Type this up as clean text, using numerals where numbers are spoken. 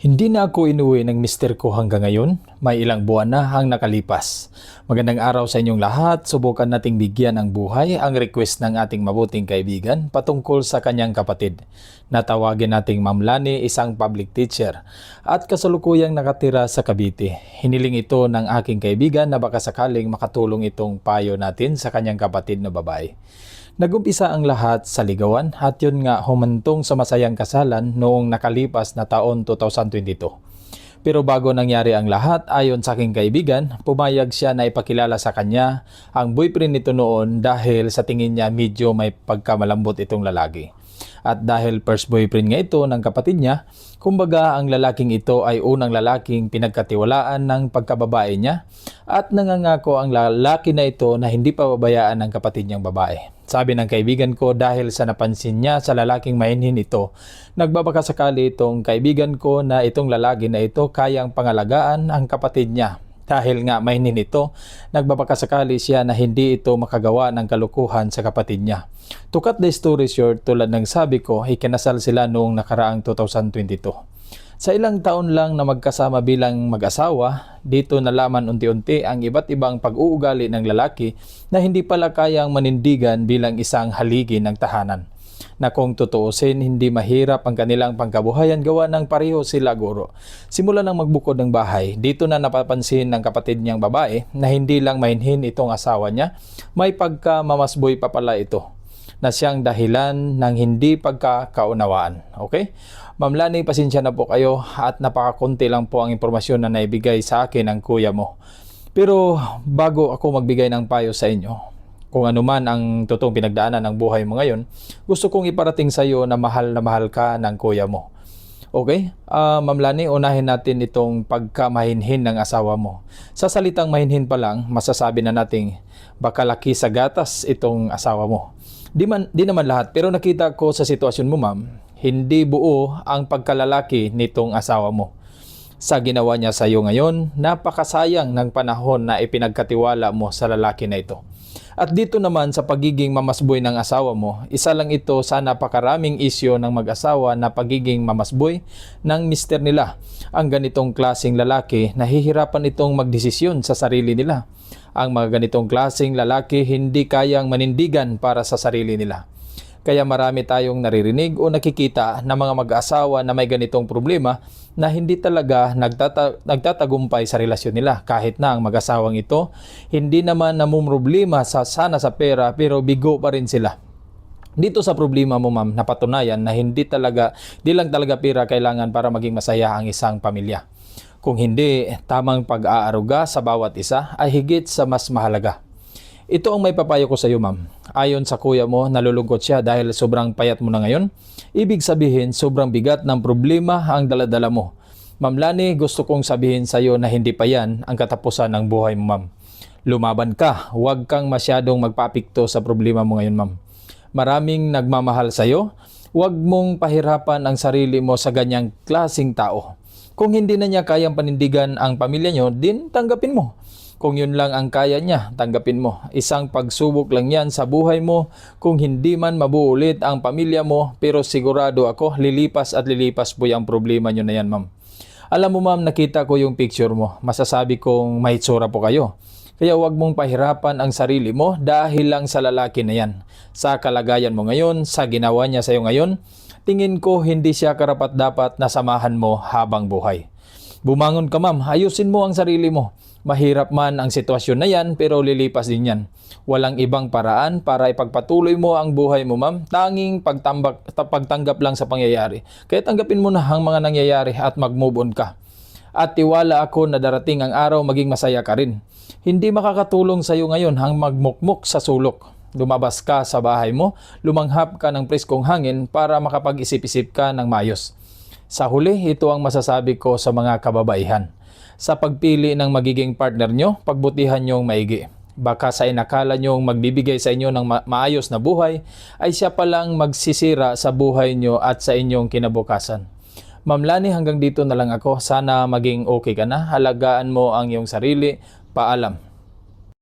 Hindi na ako inuwi ng mister ko hanggang ngayon. May ilang buwan na ang nakalipas. Magandang araw sa inyong lahat. Subukan nating bigyan ng buhay ang request ng ating mabuting kaibigan patungkol sa kanyang kapatid. Natawagin nating Ma'am Lani, isang public teacher at kasalukuyang nakatira sa Cavite. Hiniling ito ng aking kaibigan na baka sakaling makatulong itong payo natin sa kanyang kapatid na babae. Nagumpisa ang lahat sa ligawan at yun nga humantong sa masayang kasalan noong nakalipas na taon 2022. Pero bago nangyari ang lahat, ayon sa aking kaibigan, pumayag siya na ipakilala sa kanya ang boyfriend nito noon dahil sa tingin niya medyo may pagkamalambot itong lalaki. At dahil first boyfriend nga ito ng kapatid niya, kumbaga ang lalaking ito ay unang lalaking pinagkatiwalaan ng pagkababae niya at nangangako ang lalaki na ito na hindi pababayaan ng kapatid niyang babae. Sabi ng kaibigan ko dahil sa napansin niya sa lalaking mainhin ito, nagbabakasakali itong kaibigan ko na itong lalaki na ito kayang pangalagaan ang kapatid niya. Dahil nga mainhin ito, nagbabakasakali siya na hindi ito makagawa ng kalukuhan sa kapatid niya. To cut the story short, tulad ng sabi ko, ikinasal sila noong nakaraang 2022. Sa ilang taon lang na magkasama bilang mag-asawa, dito nalaman unti-unti ang iba't ibang pag-uugali ng lalaki na hindi pala kayang manindigan bilang isang haligi ng tahanan. Na kung tutuusin, hindi mahirap ang kanilang pangkabuhayan gawa ng pareho sila guro. Simula nang magbukod ng bahay, dito na napapansin ng kapatid niyang babae na hindi lang mainhin itong asawa niya, may pagka-mamasboy pa pala ito na siyang dahilan ng hindi pagkakaunawaan. Okay? Ma'am Lani, pasensya na po kayo at napakakunti lang po ang impormasyon na naibigay sa akin ng kuya mo. Pero bago ako magbigay ng payo sa inyo, kung ano man ang totoong pinagdaanan ng buhay mo ngayon, gusto kong iparating sa iyo na mahal ka ng kuya mo. Okay? Ma'am Lani, unahin natin itong pagkamahinhin ng asawa mo. Sa salitang mahinhin pa lang, masasabi na nating baka laki sa gatas itong asawa mo. Di naman lahat, pero nakita ko sa sitwasyon mo, ma'am, hindi buo ang pagkalalaki nitong asawa mo. Sa ginawa niya sa iyo ngayon, napakasayang ng panahon na ipinagkatiwala mo sa lalaki na ito. At dito naman sa pagiging mamasboy ng asawa mo, isa lang ito sa napakaraming isyo ng mag-asawa na pagiging mamasboy ng mister nila. Ang ganitong klaseng lalaki, nahihirapan itong magdesisyon sa sarili nila. Ang mga ganitong klaseng lalaki hindi kayang manindigan para sa sarili nila. Kaya marami tayong naririnig o nakikita na mga mag-asawa na may ganitong problema na hindi talaga nagtatagumpay sa relasyon nila. Kahit na ang mag-asawang ito, hindi naman namumroblema sa pera pero bigo pa rin sila. Dito sa problema mo, ma'am, napatunayan na di lang talaga pera kailangan para maging masaya ang isang pamilya. Kung hindi, tamang pag-aaruga sa bawat isa ay higit sa mas mahalaga. Ito ang may papayo ko sa iyo, ma'am. Ayon sa kuya mo, nalulungkot siya dahil sobrang payat mo na ngayon. Ibig sabihin, sobrang bigat ng problema ang daladala mo. Ma'am Lani, gusto kong sabihin sa iyo na hindi pa yan ang katapusan ng buhay mo, ma'am. Lumaban ka, huwag kang masyadong magpapikto sa problema mo ngayon, ma'am. Maraming nagmamahal sa iyo. Huwag mong pahirapan ang sarili mo sa ganyang klaseng tao. Kung hindi na niya kayang panindigan ang pamilya niyo, din tanggapin mo. Kung yun lang ang kaya niya, tanggapin mo. Isang pagsubok lang yan sa buhay mo. Kung hindi man mabuulit ang pamilya mo, pero sigurado ako, lilipas at lilipas po yung problema niyo na yan, ma'am. Alam mo, ma'am, nakita ko yung picture mo. Masasabi kong may itsura po kayo. Kaya huwag mong pahirapan ang sarili mo dahil lang sa lalaki na yan. Sa kalagayan mo ngayon, sa ginawa niya sa iyo ngayon, tingin ko hindi siya karapat-dapat na samahan mo habang buhay. Bumangon ka, ma'am, ayusin mo ang sarili mo. Mahirap man ang sitwasyon na yan pero lilipas din yan. Walang ibang paraan para ipagpatuloy mo ang buhay mo, ma'am. Tanging pagtanggap lang sa pangyayari. Kaya tanggapin mo na ang mga nangyayari at mag-move on ka. At tiwala ako na darating ang araw maging masaya ka rin. Hindi makakatulong sa iyo ngayon ang magmukmuk sa sulok. Lumabas ka sa bahay mo, lumanghap ka ng preskong hangin para makapag-isip-isip ka ng maayos. Sa huli, ito ang masasabi ko sa mga kababaihan. Sa pagpili ng magiging partner nyo, pagbutihan nyong maigi. Baka sa inakala nyong magbibigay sa inyo ng maayos na buhay, ay siya palang magsisira sa buhay nyo at sa inyong kinabukasan. Ma'am Lani, hanggang dito na lang ako. Sana maging okay ka na. Halagaan mo ang iyong sarili. Paalam.